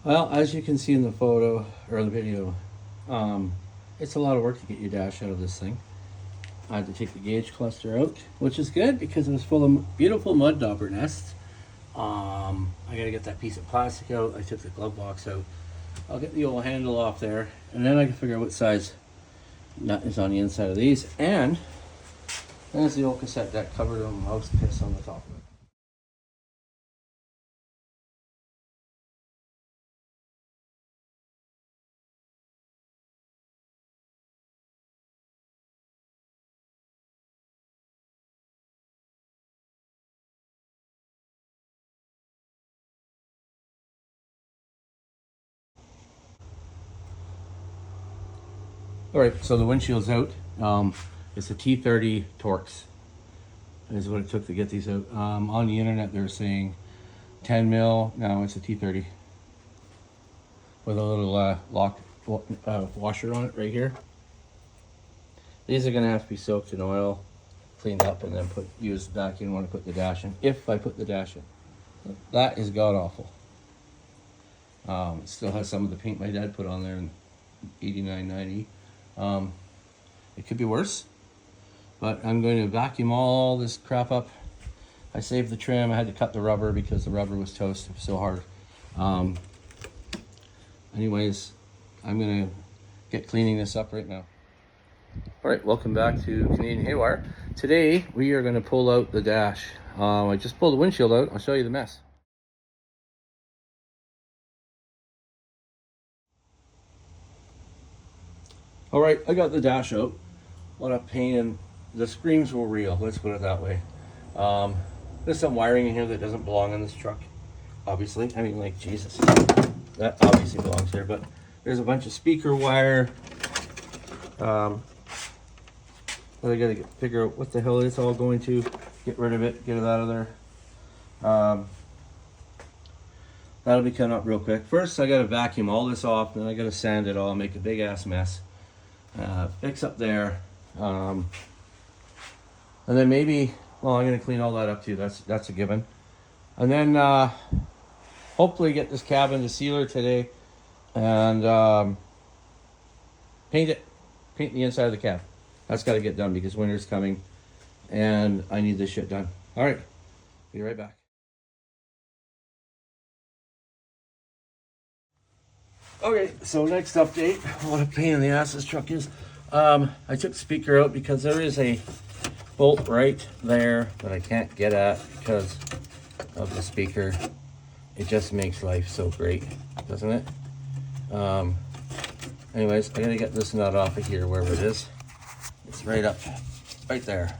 Well, as you can see in the photo or the video, it's a lot of work to get your dash out of this thing. I had to take the gauge cluster out, which is good because it was full of beautiful mud dauber nests. I gotta get that piece of plastic out. I took the glove box out. I'll get the old handle off there, and then I can figure out what size nut is on the inside of these. And there's the old cassette deck covered in mouse piss on the top of it. All right, so the windshield's out. It's a T30 Torx is what it took to get these out. On the internet, they're saying 10 mil. No, it's a T30 with a little lock washer on it right here. These are gonna have to be soaked in oil, cleaned up, and then used back in when I put the dash in. If I put the dash in, that is god awful. It still has some of the paint my dad put on there in 89, 90. It could be worse, but I'm going to vacuum all this crap up. I saved the trim. I had to cut the rubber because the rubber was toast. It was so hard. Anyways, I'm gonna get cleaning this up right now. All right, welcome back to Canadian Haywire. Today we are going to pull out the dash. I just pulled the windshield out. I'll show you the mess. All right, I got the dash out. What a pain, and the screams were real, let's put it that way. There's some wiring in here that doesn't belong in this truck, obviously. I mean, like, Jesus, that obviously belongs here, but there's a bunch of speaker wire. But I gotta figure out what the hell it's all going to, get rid of it, get it out of there. That'll be coming up real quick. First, I gotta vacuum all this off, then I gotta sand it all, make a big ass mess. Fix up there, and then maybe, well, I'm gonna clean all that up too. That's a given. And then hopefully get this cabin to sealer today, and paint the inside of the cab. That's got to get done because winter's coming, and I need this shit done. All right, be right back. Okay, so next update. What a pain in the ass this truck is. I took the speaker out because there is a bolt right there that I can't get at because of the speaker. It just makes life so great, doesn't it? Anyways, I gotta get this nut off of here, wherever it is. It's right there.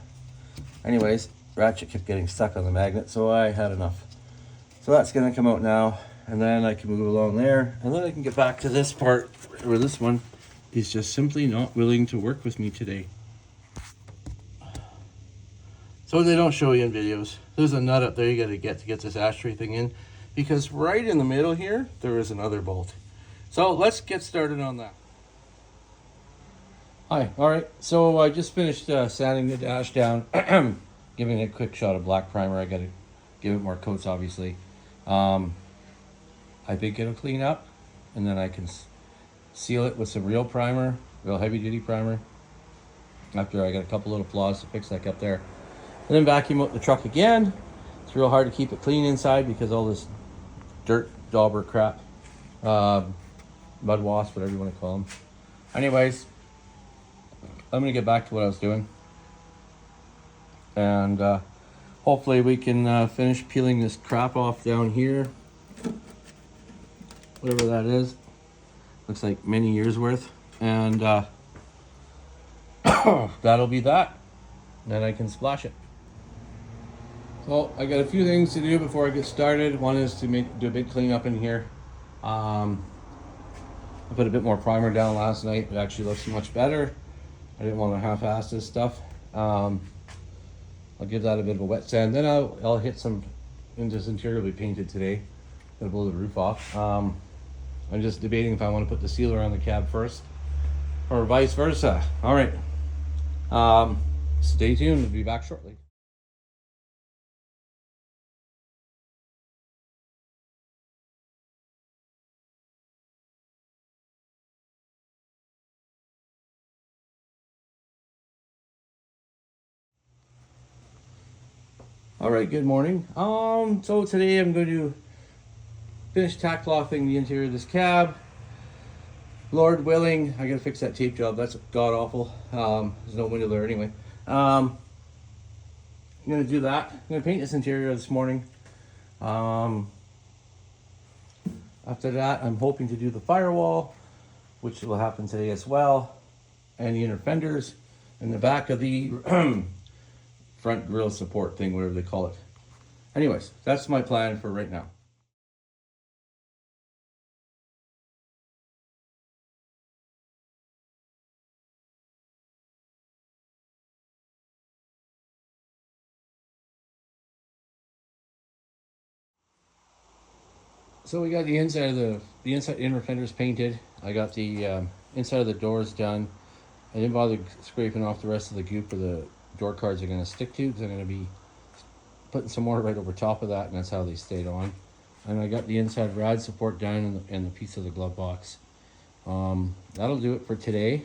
Anyways, ratchet kept getting stuck on the magnet, so I had enough. So that's gonna come out now. And then I can move along there, and then I can get back to this part where this one is just simply not willing to work with me today. So they don't show you in videos. There's a nut up there you gotta get to get this ashtray thing in, because right in the middle here, there is another bolt. So let's get started on that. Hi, all right, so I just finished sanding the dash down, giving it a quick shot of black primer. I gotta give it more coats, obviously. I think it'll clean up, and then I can seal it with some real primer, real heavy duty primer. After I got a couple little flaws to fix like up there. And then vacuum out the truck again. It's real hard to keep it clean inside because all this dirt, dauber crap, mud wasp, whatever you want to call them. Anyways, I'm gonna get back to what I was doing. And hopefully we can finish peeling this crap off down here. Whatever that is, looks like many years worth, and that'll be that. Then I can splash it. So I got a few things to do before I get started. One is to do a big cleanup in here. I put a bit more primer down last night. It actually looks much better. I didn't want to half-ass this stuff. I'll give that a bit of a wet sand. Then I'll hit some, and this interior will be painted today. Gonna blow the roof off. I'm just debating if I want to put the sealer on the cab first or vice versa. All right. Stay tuned. We'll be back shortly. All right, good morning. So today I'm going to finish tack clothing the interior of this cab. Lord willing, I gotta fix that tape job. That's god awful. There's no window there anyway. I'm gonna do that. I'm gonna paint this interior this morning. After that, I'm hoping to do the firewall, which will happen today as well, and the inner fenders, and the back of the front grille support thing, whatever they call it. Anyways, that's my plan for right now. So we got the inside of the inside inner fenders painted. I got the inside of the doors done. I didn't bother scraping off the rest of the goop where the door cards are going to stick to, because I'm going to be putting some more right over top of that, and that's how they stayed on. And I got the inside rod support done and the piece of the glove box. That'll do it for today.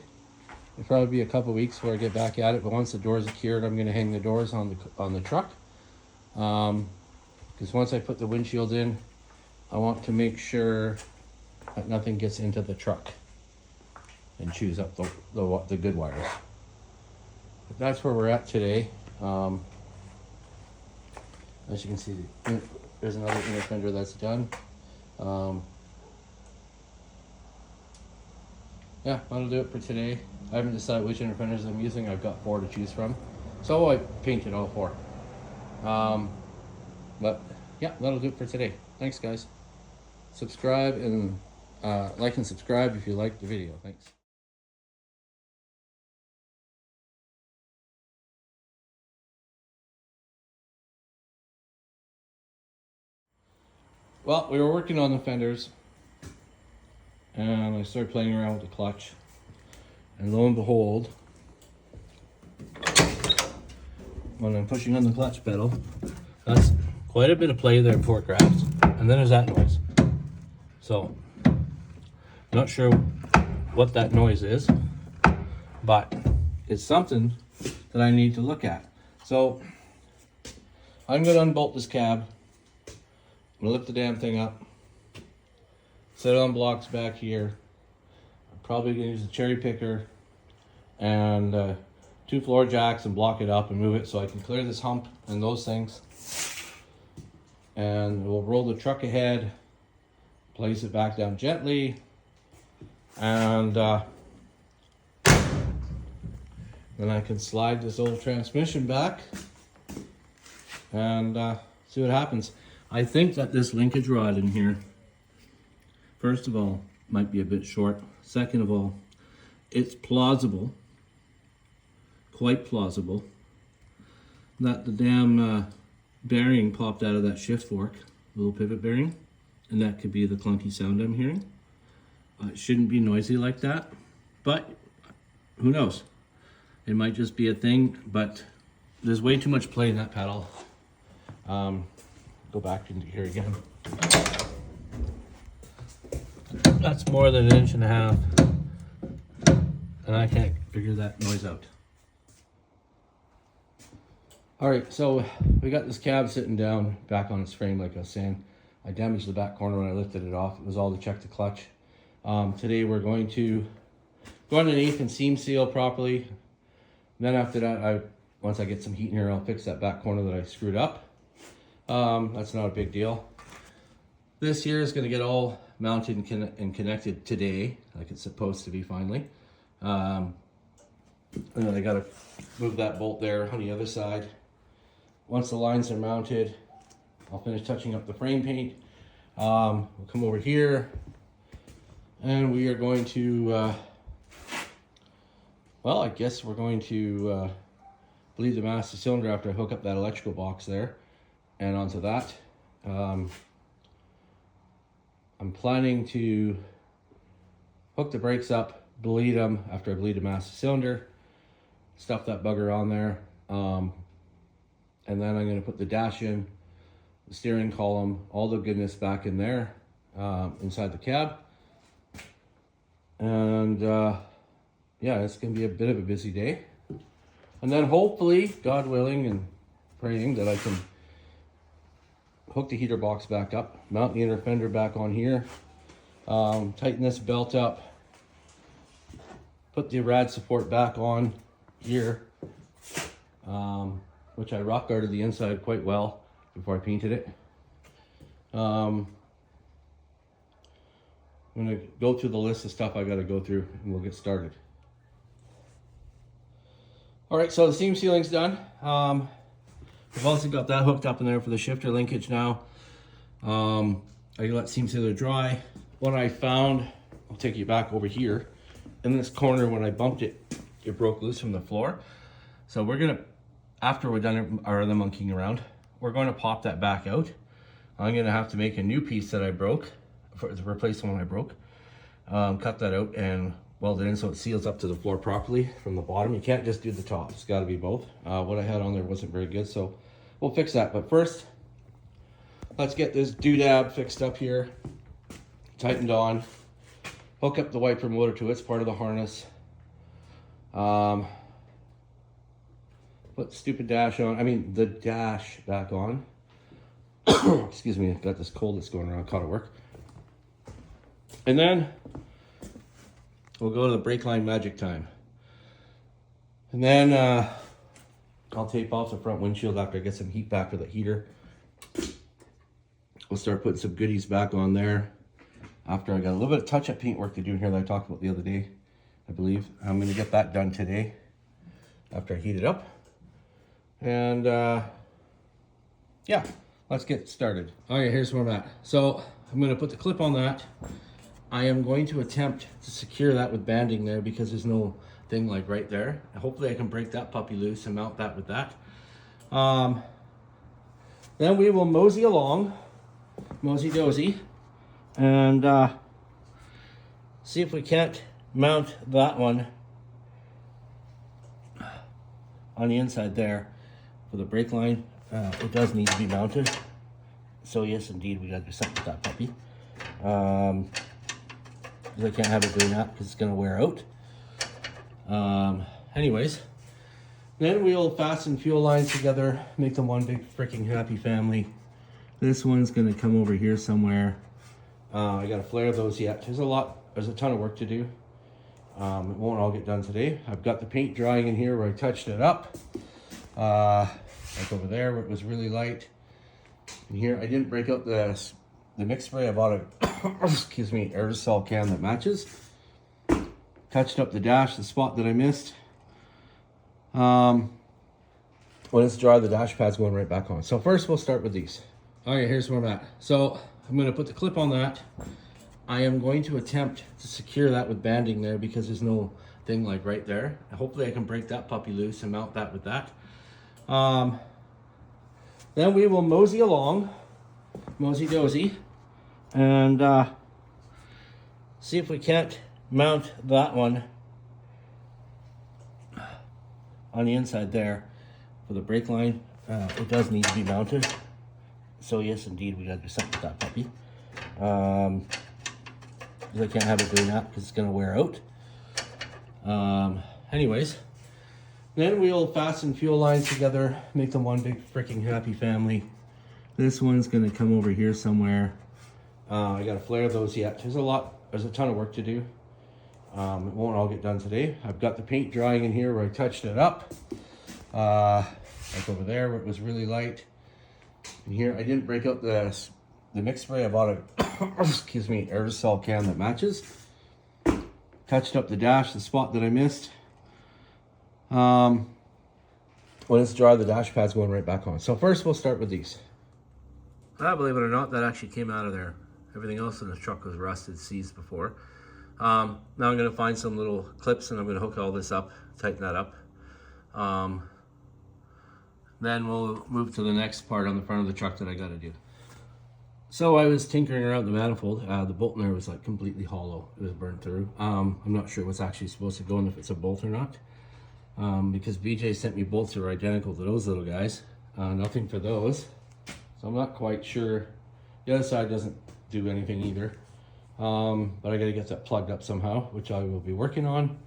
It'll probably be a couple weeks before I get back at it, but once the doors are cured, I'm going to hang the doors on the truck. Because once I put the windshield in, I want to make sure that nothing gets into the truck and chews up the good wires. But that's where we're at today. As you can see, there's another inner fender that's done. Yeah, that'll do it for today. I haven't decided which inner fenders I'm using. I've got 4 to choose from, so I painted all 4. But yeah, that'll do it for today. Thanks, guys. Subscribe and like and subscribe if you liked the video. Thanks. Well, we were working on the fenders, and I started playing around with the clutch, and lo and behold, when I'm pushing on the clutch pedal, that's quite a bit of play there before it grabs, and then there's that noise. So, not sure what that noise is, but it's something that I need to look at. So, I'm going to unbolt this cab. I'm going to lift the damn thing up, set it on blocks back here. I'm probably going to use a cherry picker and 2 floor jacks and block it up and move it so I can clear this hump and those things. And we'll roll the truck ahead, place it back down gently, and then I can slide this old transmission back and see what happens. I think that this linkage rod in here, first of all, might be a bit short. Second of all, it's plausible, quite plausible, that the damn bearing popped out of that shift fork, little pivot bearing, and that could be the clunky sound I'm hearing. It shouldn't be noisy like that, but who knows? It might just be a thing, but there's way too much play in that pedal. Go back into here again. That's more than 1.5 inches, and I can't figure that noise out. All right, so we got this cab sitting down back on its frame, like I was saying. I damaged the back corner when I lifted it off. It was all to check the clutch. Today we're going to go underneath and seam seal properly. And then after that, once I get some heat in here, I'll fix that back corner that I screwed up. That's not a big deal. This here is going to get all mounted and connected today, like it's supposed to be finally. And then I got to move that bolt there on the other side. Once the lines are mounted, I'll finish touching up the frame paint. We'll come over here, and we are going to, well, I guess we're going to bleed the master cylinder after I hook up that electrical box there. And onto that, I'm planning to hook the brakes up, bleed them after I bleed the master cylinder, stuff that bugger on there, and then I'm going to put the dash in, the steering column, all the goodness back in there, inside the cab. And yeah, it's going to be a bit of a busy day. And then hopefully, God willing and praying, that I can hook the heater box back up, mount the inner fender back on here, tighten this belt up, put the rad support back on here, which I rock guarded the inside quite well before I painted it. I'm going to go through the list of stuff I got to go through and we'll get started. Alright, so the seam sealing's done. I've also got that hooked up in there for the shifter linkage now. I let seam sealer dry. What I found, I'll take you back over here. In this corner, when I bumped it, it broke loose from the floor. So we're gonna, after we're done our other monkeying around, we're going to pop that back out. I'm gonna have to make a new piece that I broke, to replace the one I broke. Cut that out and weld it in so it seals up to the floor properly from the bottom. You can't just do the top, it's gotta be both. What I had on there wasn't very good, so we'll fix that. But first, let's get this doodad fixed up here, tightened on, hook up the wiper motor to it, it's part of the harness. Put the stupid dash on, the dash back on. Excuse me, I've got this cold that's going around, caught at work. And then we'll go to the brake line magic time. And then I'll tape off the front windshield after I get some heat back for the heater. We'll start putting some goodies back on there. After I got a little bit of touch-up paint work to do in here that I talked about the other day, I believe. I'm going to get that done today after I heat it up. And yeah, let's get started. All right, here's where I'm at. So I'm going to put the clip on that. I am going to attempt to secure that with banding there because there's no thing like right there. Hopefully I can break that puppy loose and mount that with that. Then we will mosey along, mosey dozy, and see if we can't mount that one on the inside there for the brake line. It does need to be mounted. So yes, indeed, we gotta do something with that puppy. I can't have it doing that because it's gonna wear out. Anyways, then we'll fasten fuel lines together, make them one big freaking happy family. This one's gonna come over here somewhere. I gotta flare those yet. There's a ton of work to do. It won't all get done today. I've got the paint drying in here where I touched it up. Like over there where it was really light. And here, I didn't break out the mix spray. I bought a, excuse me, aerosol can that matches. Touched up the dash, the spot that I missed. When it's dry, the dash pad's going right back on. So first we'll start with these. All right, here's where I'm at. So I'm gonna put the clip on that. I am going to attempt to secure that with banding there because there's no thing like right there. Hopefully I can break that puppy loose and mount that with that. Then we will mosey along, mosey dozy, and see if we can't mount that one on the inside there for the brake line. It does need to be mounted. So yes, indeed, we gotta do something with that puppy. I can't have it doing that because it's gonna wear out. Anyways, then we'll fasten fuel lines together, make them one big freaking happy family. This one's gonna come over here somewhere. I gotta flare those yet. There's a ton of work to do. It won't all get done today. I've got the paint drying in here where I touched it up. Like over there where it was really light. And here, I didn't break out the mix spray. I bought a, excuse me, aerosol can that matches. Touched up the dash, the spot that I missed. When it's dry, the dash pad's going right back on. So first we'll start with these. Believe it or not, that actually came out of there. Everything else in the truck was rusted, seized before. Now I'm gonna find some little clips and I'm gonna hook all this up, tighten that up. Then we'll move to the next part on the front of the truck that I gotta do. So I was tinkering around the manifold. The bolt in there was like completely hollow. It was burnt through. I'm not sure what's actually supposed to go in, if it's a bolt or not. Because BJ sent me bolts that are identical to those little guys. Nothing for those. So I'm not quite sure. The other side doesn't do anything either. But I gotta get that plugged up somehow, which I will be working on.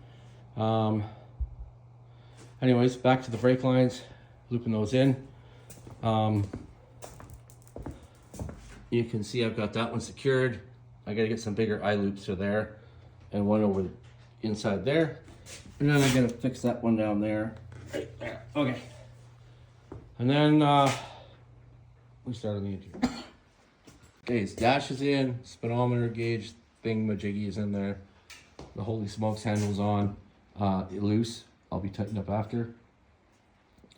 Anyways, back to the brake lines, looping those in. you can see I've got that one secured. I gotta get some bigger eye loops for there and one over inside there. And then I gotta fix that one down there. Right there. Okay. And then we start on the interior. Okay, his dash is in, speedometer gauge thingamajiggy is in there. The holy smokes handle's on, loose. I'll be tightened up after.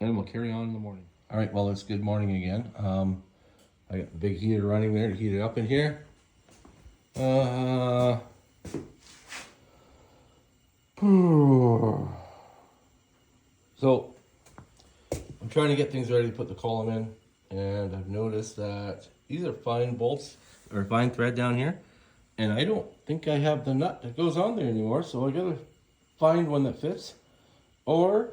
And we'll carry on in the morning. All right, well, it's good morning again. I got the big heater running there to heat it up in here. So I'm trying to get things ready to put the column in, and I've noticed that these are fine bolts or fine thread down here, and I don't think I have the nut that goes on there anymore, so I gotta find one that fits, or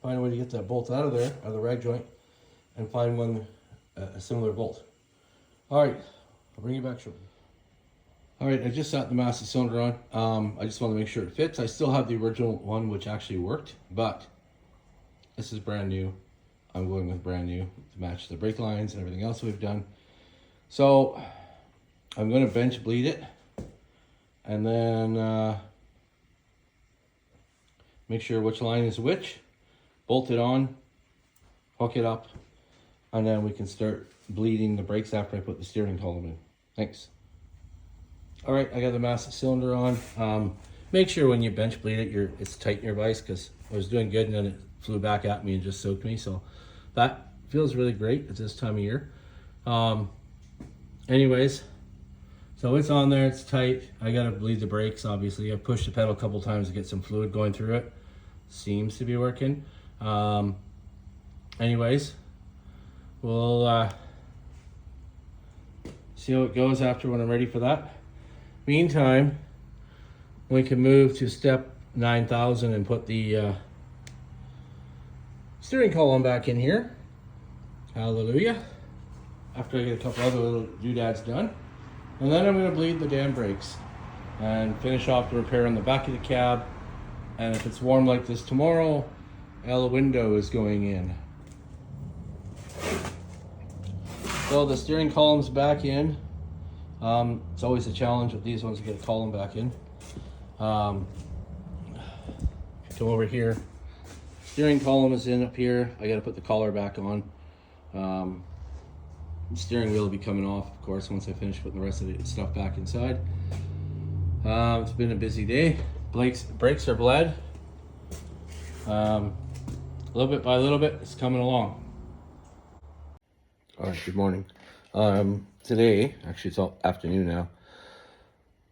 find a way to get that bolt out of there, out of the rag joint, and find one, a similar bolt. All right, I'll bring you back shortly. All right, I just sat the master cylinder on. I just want to make sure it fits. I still have the original one, which actually worked, but this is brand new. I'm going with brand new to match the brake lines and everything else we've done. So I'm going to bench bleed it, and then make sure which line is which, bolt it on, hook it up, and then we can start bleeding the brakes after I put the steering column in. Thanks. All right, I got the master cylinder on. Make sure when you bench bleed it, it's tight in your vise, because I was doing good and then it flew back at me and just soaked me. So that feels really great at this time of year. Anyways, so it's on there, it's tight. I gotta bleed the brakes, obviously. I pushed the pedal a couple times to get some fluid going through it. Seems to be working. Anyways, we'll see how it goes after when I'm ready for that. Meantime, we can move to step 9000 and put the steering column back in here. Hallelujah. After I get a couple other little doodads done. And then I'm going to bleed the damn brakes and finish off the repair on the back of the cab. And if it's warm like this tomorrow, the window is going in. So the steering column's back in. It's always a challenge with these ones to get a column back in. Come over here. Steering column is in up here. I got to put the collar back on. The steering wheel will be coming off, of course, once I finish putting the rest of the stuff back inside. It's been a busy day. Brakes are bled. Little bit by little bit, it's coming along. All right, good morning. Today, actually it's all afternoon now.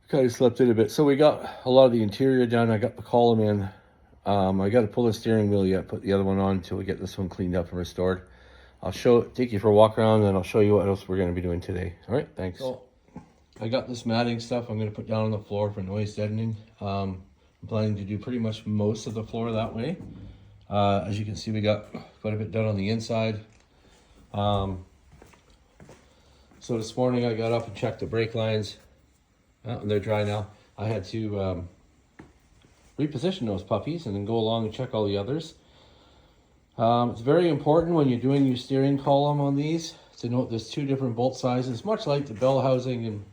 Kind of slept in a bit. So we got a lot of the interior done. I got the column in. I got to pull the steering wheel yet, put the other one on until we get this one cleaned up and restored. I'll take you for a walk around, and I'll show you what else we're going to be doing today. All right, thanks. So I got this matting stuff I'm going to put down on the floor for noise deadening. I'm planning to do pretty much most of the floor that way. As you can see, we got quite a bit done on the inside. So this morning I got up and checked the brake lines. And they're dry now. I had to reposition those puppies and then go along and check all the others. It's very important when you're doing your steering column on these to note there's two different bolt sizes, much like the bell housing in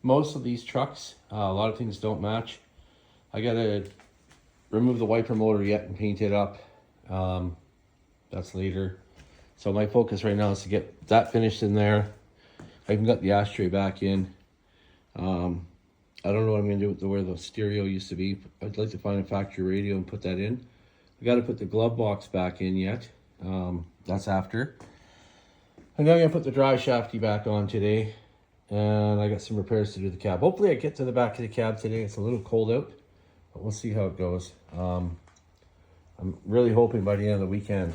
most of these trucks. A lot of things don't match. I gotta remove the wiper motor yet and paint it up. That's later. So my focus right now is to get that finished in there. I even got the ashtray back in. I don't know what I'm gonna do with where the stereo used to be. I'd like to find a factory radio and put that in. I got to put the glove box back in yet. That's after. And then I'm gonna put the drive shafty back on today. And I got some repairs to do to the cab. Hopefully I get to the back of the cab today. It's a little cold out, but we'll see how it goes. I'm really hoping by the end of the weekend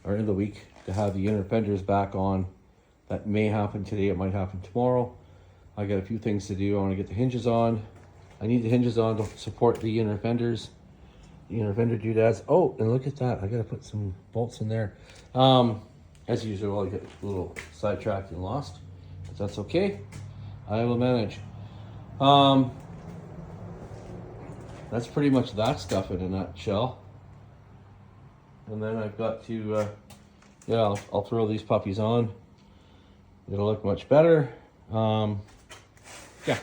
or end of the week to have the inner fenders back on. That may happen today. It might happen tomorrow. I got a few things to do. I want to get the hinges on. I need the hinges on to support the inner fenders. The inner fender doodads. Oh, and look at that. I got to put some bolts in there. As usual, I get a little sidetracked and lost. But that's okay. I will manage. That's pretty much that stuff in a nutshell. And then I've got to, I'll throw these puppies on. it'll look much better. Yeah,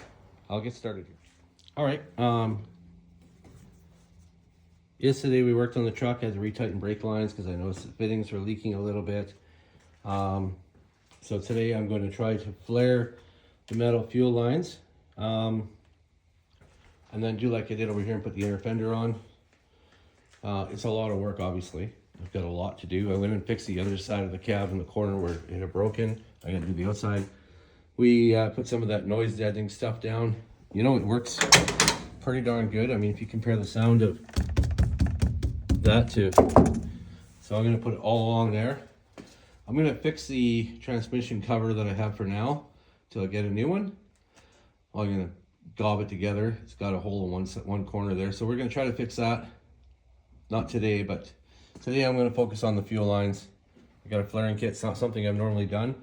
I'll get started here. All right. Yesterday we worked on the truck. I had to retighten brake lines because I noticed the fittings were leaking a little bit. So today I'm going to try to flare the metal fuel lines. And then do like I did over here and put the inner fender on. It's a lot of work, obviously. I've got a lot to do. I went and fixed the other side of the cab in the corner where it had broken. I got to do the outside. We put some of that noise deadening stuff down. You know, it works pretty darn good. I mean, if you compare the sound of that to... So I'm going to put it all along there. I'm going to fix the transmission cover that I have for now till I get a new one. I'm going to gob it together. It's got a hole in one corner there. So we're going to try to fix that. Not today, but today I'm going to focus on the fuel lines. I got a flaring kit. It's not something I've normally done.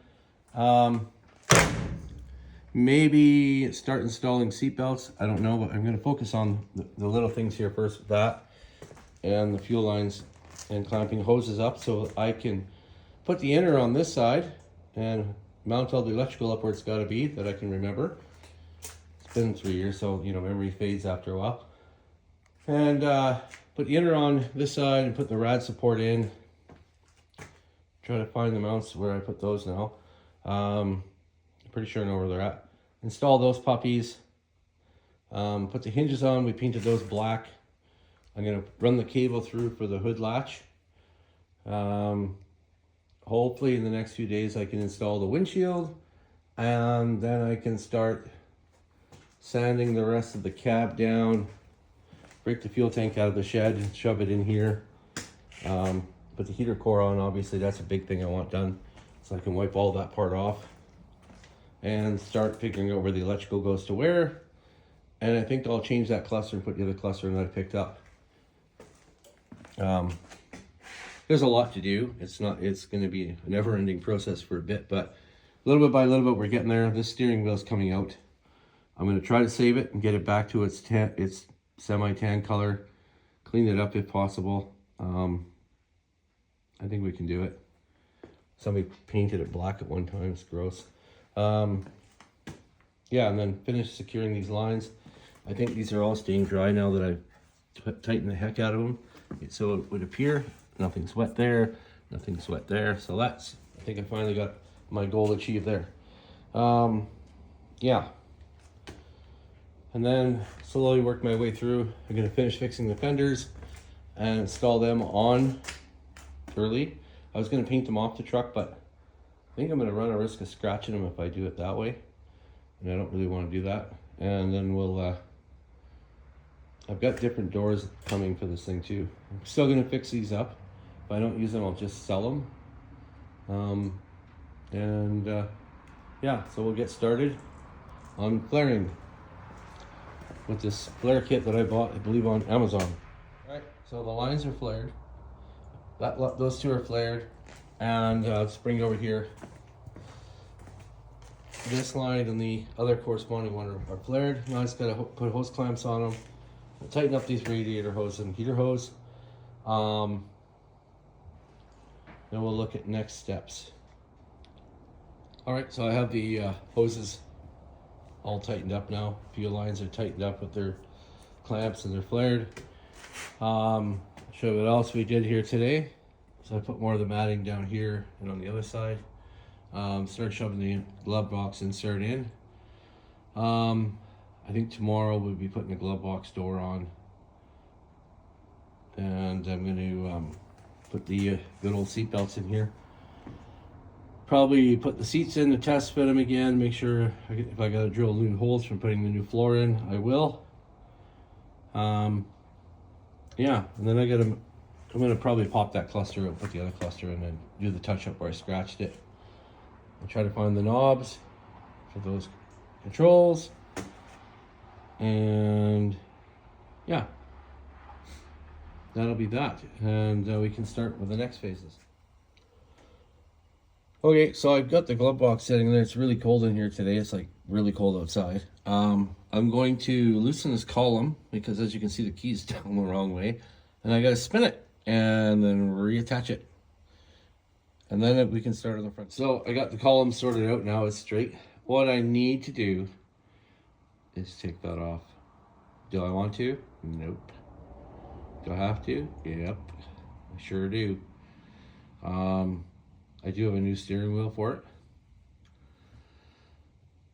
Maybe start installing seat belts. I don't know, but I'm going to focus on the little things here first with that and the fuel lines and clamping hoses up so I can put the inner on this side and mount all the electrical up where it's got to be that I can remember. It's been 3 years, so you know, memory fades after a while. And put the inner on this side and put the rad support in. Try to find the mounts where I put those now. I'm pretty sure I know where they're at. Install those puppies. Put the hinges on. We painted those black. I'm going to run the cable through for the hood latch. Hopefully in the next few days I can install the windshield. And then I can start sanding the rest of the cab down. Break the fuel tank out of the shed and shove it in here. Put the heater core on, obviously that's a big thing I want done. So I can wipe all that part off. And start figuring out where the electrical goes to where. And I think I'll change that cluster and put the other cluster that I picked up. There's a lot to do. It's going to be a never-ending process for a bit, but little bit by little bit we're getting there. This steering wheel's coming out. I'm going to try to save it and get it back to its semi-tan color. Clean it up if possible. I think we can do it. Somebody painted it black at one time. It's gross. Yeah, and then finish securing these lines. I think these are all staying dry now that I've tightened the heck out of them. So it would appear nothing's wet there, nothing's wet there. So that's, I think I finally got my goal achieved there. Yeah. And then slowly work my way through. I'm gonna finish fixing the fenders and install them on early. I was gonna paint them off the truck, but I think I'm going to run a risk of scratching them if I do it that way. And I don't really want to do that. And then we'll, I've got different doors coming for this thing too. I'm still going to fix these up. If I don't use them, I'll just sell them. Yeah, so we'll get started on flaring with this flare kit that I bought, I believe, on Amazon. All right, so the lines are flared. Those two are flared. And let's bring it over here. This line and the other corresponding one are flared. Now I just gotta put hose clamps on them. I'll tighten up these radiator hose and heater hose. Then we'll look at next steps. All right, so I have the hoses all tightened up now. Fuel lines are tightened up with their clamps and they're flared. Show you what else we did here today. So I put more of the matting down here and on the other side. Start shoving the glove box insert in. I think tomorrow we'll be putting the glove box door on. And I'm going to put the good old seat belts in here. Probably put the seats in to test fit them again. Make sure if I got to drill new holes from putting the new floor in, I will. Yeah, and then I'm going to probably pop that cluster out, put the other cluster in, and do the touch-up where I scratched it. I'll try to find the knobs for those controls. And yeah, that'll be that. And we can start with the next phases. Okay, so I've got the glove box sitting there. It's really cold in here today. It's like really cold outside. I'm going to loosen this column because, as you can see, the key's down the wrong way. And I got to spin it and then reattach it. and then we can start on the front. So I got the column sorted out, now it's straight. What I need to do is take that off. Do I want to? Nope. Do I have to? Yep, I sure do. I do have a new steering wheel for it.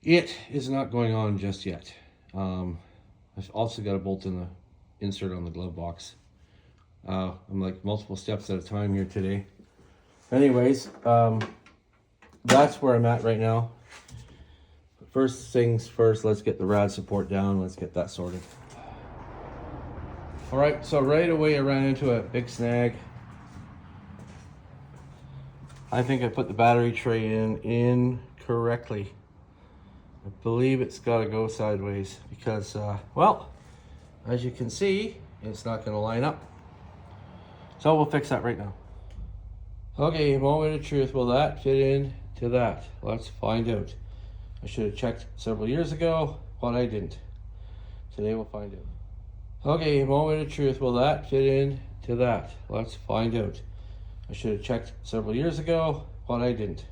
It is not going on just yet. I've also got a bolt in the insert on the glove box. I'm like multiple steps at a time here today. Anyways, that's where I'm at right now. First things first, let's get the rad support down. Let's get that sorted. All right, so right away I ran into a big snag. I think I put the battery tray in incorrectly. I believe it's got to go sideways because, well, as you can see, it's not going to line up. So we'll fix that right now. Okay, moment of truth. Will that fit into that? Let's find out. I should have checked several years ago, but I didn't. Today we'll find out. Okay, moment of truth. Will that fit into that? Let's find out. I should have checked several years ago, but I didn't.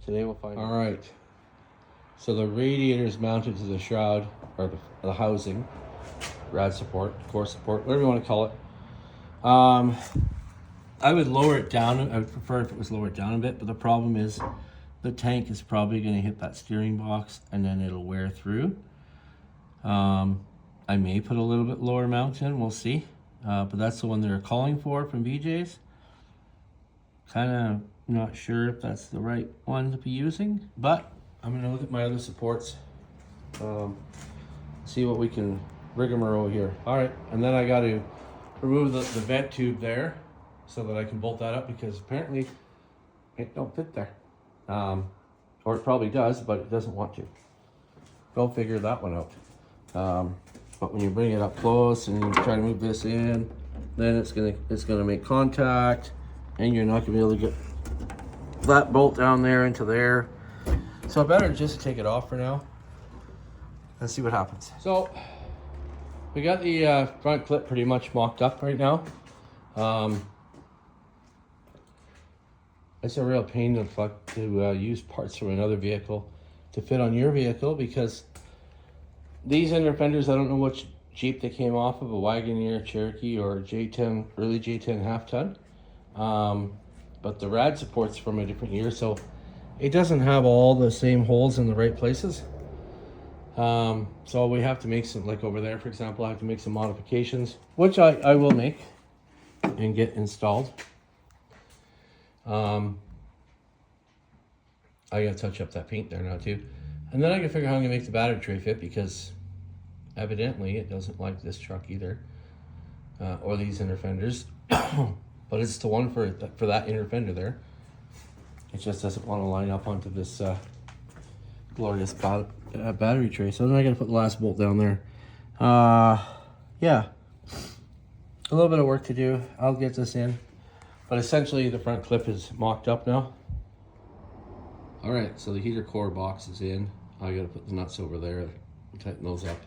Today we'll find out. All right. So the radiator is mounted to the shroud, or the housing, rad support, core support, whatever you want to call it. I would lower it down. I would prefer if it was lowered down a bit, but the problem is the tank is probably going to hit that steering box and then it'll wear through. I may put a little bit lower mount in, we'll see. But that's the one they're calling for from BJ's. Kind of not sure if that's the right one to be using, but I'm going to look at my other supports, see what we can rigmarole here. All right, and then I got to remove the vent tube there so that I can bolt that up because apparently it don't fit there. Or it probably does, but it doesn't want to. Go figure that one out. But when you bring it up close and you try to move this in, then it's gonna make contact, and you're not gonna be able to get that bolt down there into there. So I better just take it off for now and see what happens. So we got the front clip pretty much mocked up right now. It's a real pain in the fuck to use parts from another vehicle to fit on your vehicle because these inner fenders, I don't know which Jeep they came off of, a Wagoneer, Cherokee, or J10, early J10 half ton. But the rad support's from a different year, so it doesn't have all the same holes in the right places. So we have to make some, like over there, for example, I have to make some modifications, which I will make and get installed. I gotta touch up that paint there now too. And then I can figure out how I'm gonna make the battery tray fit because evidently it doesn't like this truck either, or these inner fenders. But it's the one for that inner fender there. It just doesn't want to line up onto this glorious battery tray. So then I gotta put the last bolt down there. Yeah, a little bit of work to do. I'll get this in, but essentially the front clip is mocked up now. All right, so the heater core box is in. I gotta put the nuts over there, tighten those up.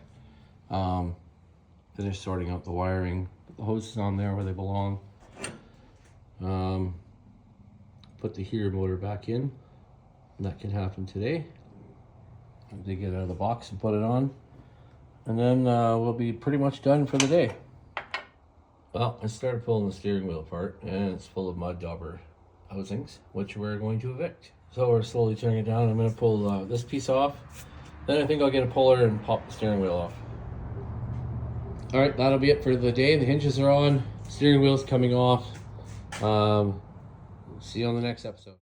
Finish sorting out the wiring, put the hoses on there where they belong. Put the heater motor back in. That can happen today. They get it out of the box and put it on, and then we'll be pretty much done for the day. Well, I started pulling the steering wheel apart, and it's full of mud dauber housings, which we're going to evict. So we're slowly turning it down. I'm going to pull this piece off. Then I think I'll get a puller and pop the steering wheel off. All right, that'll be it for the day. The hinges are on, steering wheel's coming off. See you on the next episode.